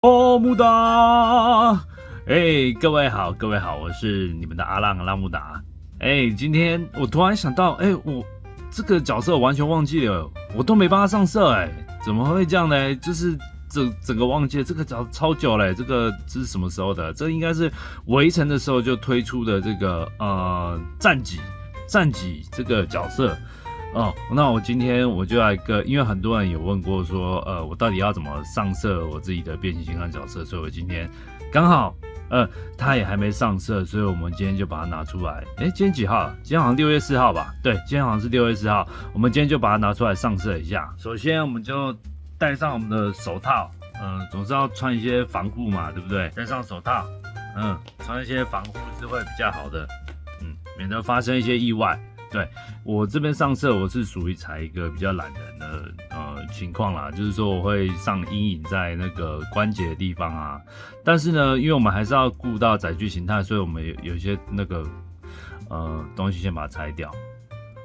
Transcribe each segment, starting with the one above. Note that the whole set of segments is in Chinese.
哦，木达，各位好，各位好，我是你们的阿浪拉木达。今天我突然想到，我这个角色完全忘记了，我都没帮他上色，怎么会这样呢？就是整个忘记了，这个超久了，这是什么时候的？这应该是围城的时候就推出的这个战戟这个角色。那我今天我就来因为很多人有问过说，我到底要怎么上色我自己的变形金刚角色，所以我今天刚好，他也还没上色，所以我们今天就把它拿出来。今天几号？今天好像6月4号吧？对，今天好像是6月4号。我们今天就把它拿出来上色一下。首先，我们就戴上我们的手套，总是要穿一些防护嘛，对不对？戴上手套，穿一些防护是会比较好的，免得发生一些意外。对，我这边上色，我是属于采一个比较懒人的情况啦，就是说我会上阴影在那个关节的地方啊。但是呢，因为我们还是要顾到载具形态，所以我们有一些那个东西先把它拆掉。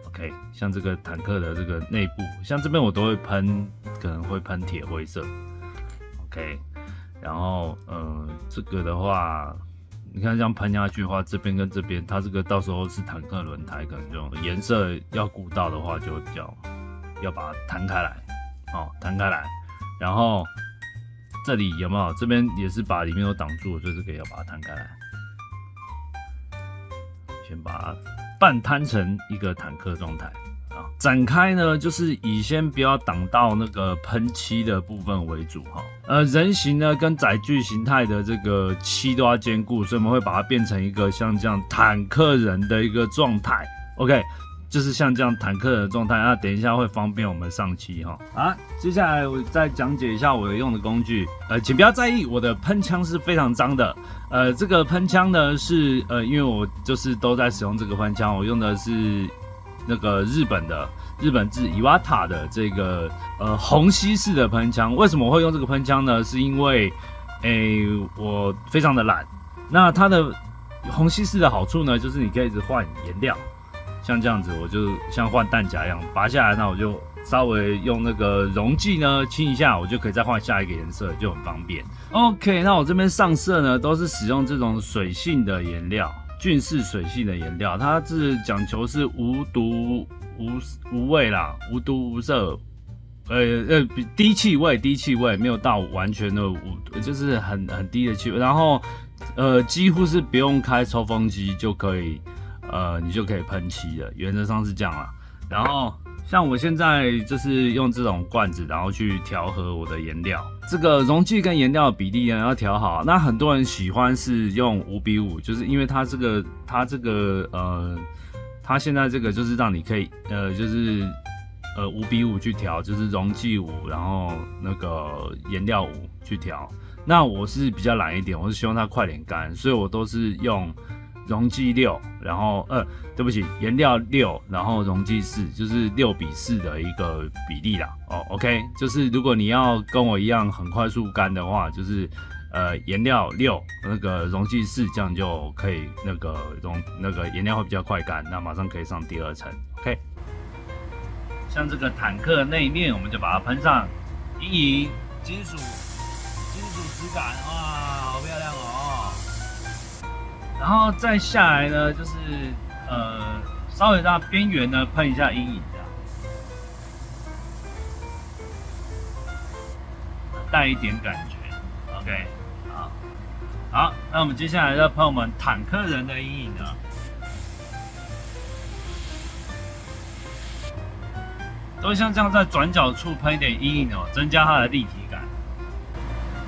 OK， 像这个坦克的这个内部，像这边我都会喷，可能会喷铁灰色。OK， 然后这个的话。你看这样喷下去的话，这边跟这边，它这个到时候是坦克轮胎，可能这种颜色要顾到的话，就比较要把它摊开来，摊开来。然后这里有没有？这边也是把里面都挡住了，所以这个也要把它摊开来。先把它半摊成一个坦克状态。展开呢，就是以先不要挡到那个喷漆的部分为主哈。人形呢跟载具形态的这个漆都要兼顾，所以我们会把它变成一个像这样坦克人的一个状态。OK， 就是像这样坦克人的状态。那等一下会方便我们上漆哈。接下来我再讲解一下我用的工具。请不要在意我的喷枪是非常脏的。这个喷枪呢是因为我就是都在使用这个喷枪，我用的是。那个日本制Iwata 的这个虹吸式的喷枪，为什么我会用这个喷枪呢？是因为我非常的懒。那它的虹吸式的好处呢，就是你可以一直换颜料，像这样子，我就像换弹夹一样，拔下来，那我就稍微用那个溶剂呢清一下，我就可以再换下一个颜色，就很方便。OK， 那我这边上色呢，都是使用这种水性的颜料。菌式水性的颜料，它是讲求是无毒无味啦，无毒无色，低气味，没有到完全的就是很低的气味，然后几乎是不用开抽风机就可以，你就可以喷漆了，原则上是这样啦。然后像我现在就是用这种罐子，然后去调和我的颜料。这个溶剂跟颜料的比例呢要调好。那很多人喜欢是用5:5，就是因为它现在这个就是让你可以就是5:5去调，就是溶剂5，然后那个颜料5去调。那我是比较懒一点，我是希望它快点干，所以我都是用溶剂6，然后颜料6，然后溶剂4，就是6:4的一个比例啦。OK， 就是如果你要跟我一样很快速干的话，就是颜料6，那个溶剂4，这样就可以那个颜料会比较快干，那马上可以上第2层。OK， 像这个坦克的内面，我们就把它喷上阴影、金属质感，哇，好漂亮哦。然后再下来呢，就是稍微让边缘呢喷一下阴影，这样带一点感觉。OK， 好，那我们接下来要喷我们坦克人的阴影了。都像这样在转角处喷一点阴影哦，增加它的立体感。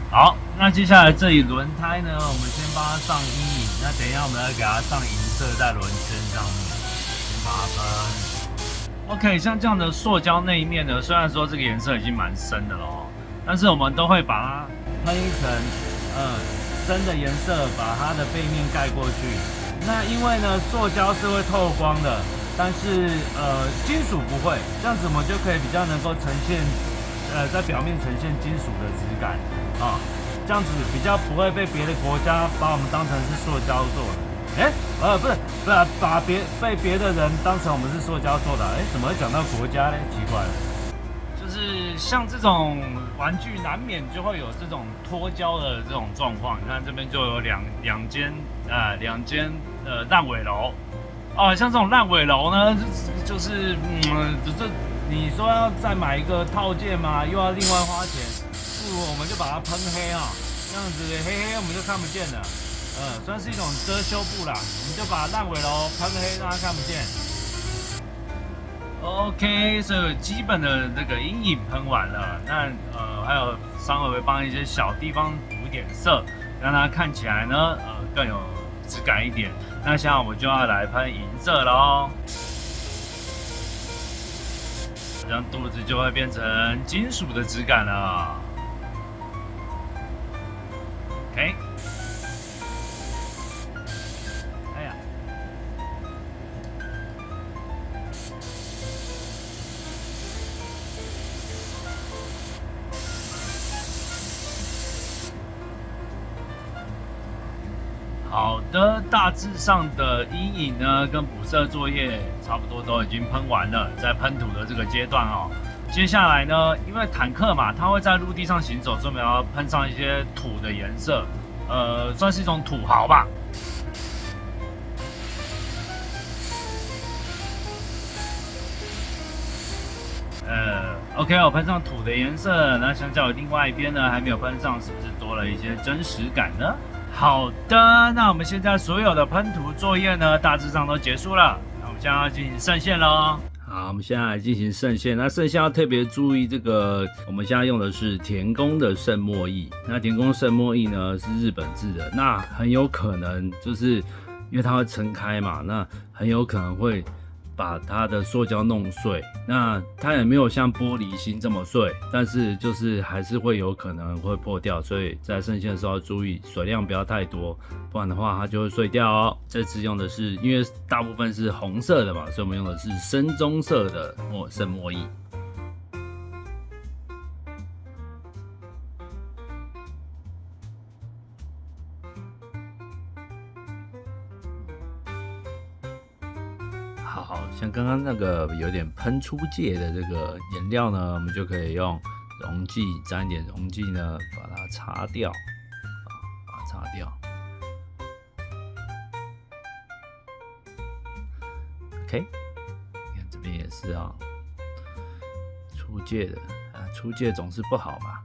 好，那接下来这里轮胎呢，我们先帮它上阴影。那等一下我们要给它上银色在轮圈上面，先把它喷。OK， 像这样的塑胶内面呢，虽然说这个颜色已经蛮深的咯，但是我们都会把它喷一层深的颜色，把它的背面盖过去。那因为呢，塑胶是会透光的，但是金属不会，这样子我们就可以比较能够呈现在表面呈现金属的质感啊。这样子比较不会被别的国家把我们当成是塑胶做的，不是把被别的人当成我们是塑胶做的，怎么会讲到国家呢？奇怪了，就是像这种玩具难免就会有这种脱胶的这种状况。你看这边就有两间烂尾楼啊，像这种烂尾楼呢，就是你说要再买一个套件嘛，又要另外花钱，不如我们就把它喷黑啊，这样子黑我们就看不见了。算是一种遮羞布啦，我们就把烂尾楼喷黑，让它看不见。OK， 所以基本的这个阴影喷完了，那还有稍微会帮一些小地方补一点色，让它看起来呢更有质感一点。那现在我就要来喷银色咯，这样肚子就会变成金属的质感了。OK。好的，大致上的阴影呢跟补色作业差不多都已经喷完了，在喷涂的这个阶段哦。接下来呢，因为坦克嘛，它会在陆地上行走，所以我们要喷上一些土的颜色，算是一种土豪吧。OK， 我喷上土的颜色，那相较于另外一边呢，还没有喷上，是不是多了一些真实感呢？好的，那我们现在所有的喷涂作业呢，大致上都结束了。那我们现在要进行渗线咯。好，我们现在来进行渗线。那渗线要特别注意这个，我们现在用的是田宫的渗墨液。那田宫渗墨液呢是日本制的，那很有可能就是因为它会撑开嘛，那很有可能会把它的塑胶弄碎，那它也没有像玻璃心这么碎，但是就是还是会有可能会破掉，所以在渗线的时候要注意水量不要太多，不然的话它就会碎掉哦。这次用的是因为大部分是红色的嘛，所以我们用的是深棕色的渗墨液。好像刚刚那个有点喷出界的这个颜料呢，我们就可以用溶剂沾一点溶剂呢，把它擦掉，把它擦掉。OK， 你看这边也是啊，出界的出界总是不好嘛。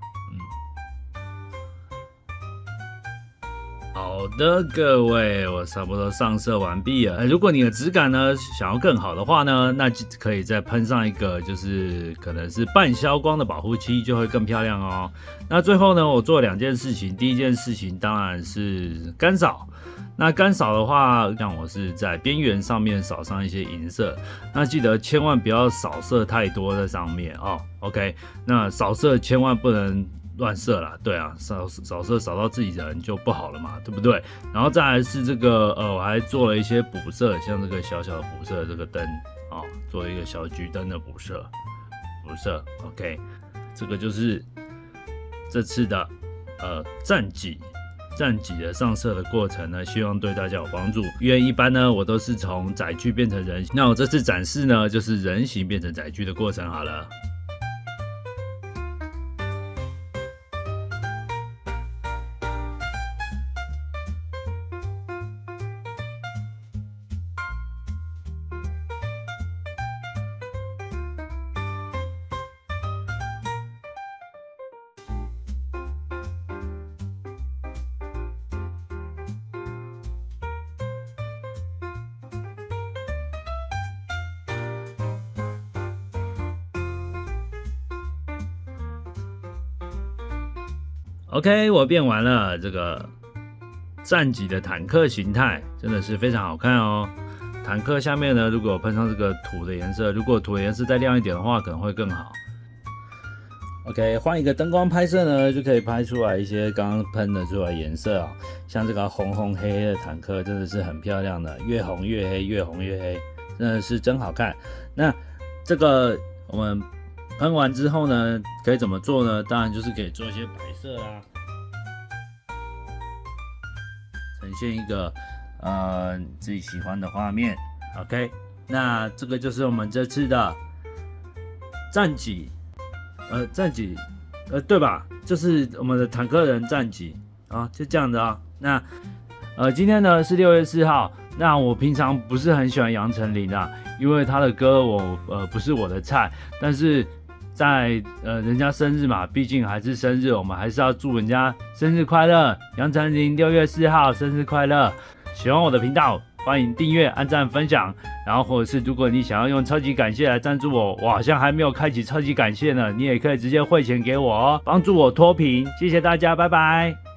好的，各位，我差不多上色完毕了。如果你的质感呢想要更好的话呢，那就可以再喷上一个，就是可能是半消光的保护漆，就会更漂亮哦。那最后呢，我做了2件事情。第一件事情当然是干扫。那干扫的话，像我是在边缘上面扫上一些银色。那记得千万不要扫色太多在上面哦。OK， 那扫色千万不能乱射啦，对啊，扫射扫到自己人就不好了嘛，对不对？然后再来是这个我还做了一些补色，像这个小小的补色这个灯哦，做一个小橘灯的补色，OK， 这个就是这次的战戟的上色的过程呢，希望对大家有帮助。因为一般呢，我都是从载具变成人形，那我这次展示呢，就是人形变成载具的过程好了。OK， 我变完了这个战戟的坦克形态，真的是非常好看哦。坦克下面呢，如果喷上这个土的颜色，如果土的颜色再亮一点的话，可能会更好。OK， 换一个灯光拍摄呢，就可以拍出来一些刚刚喷的出来颜色啊、哦，像这个红红黑黑的坦克，真的是很漂亮的，越红越黑，越红越黑，真的是真好看。那这个我们喷完之后呢，可以怎么做呢？当然就是可以做一些摆设啦，呈现一个自己喜欢的画面。OK， 那这个就是我们这次的战戟战绩，对吧？就是我们的坦克人战绩啊，就这样的啊。那今天呢是6月4号，那我平常不是很喜欢杨丞琳啊，因为他的歌我不是我的菜，但是在人家生日嘛，毕竟还是生日，我们还是要祝人家生日快乐。杨丞琳6月4号生日快乐！喜欢我的频道，欢迎订阅、按赞、分享，然后或者是如果你想要用超级感谢来赞助我，我好像还没有开启超级感谢呢，你也可以直接汇钱给我哦，帮助我脱贫。谢谢大家，拜拜。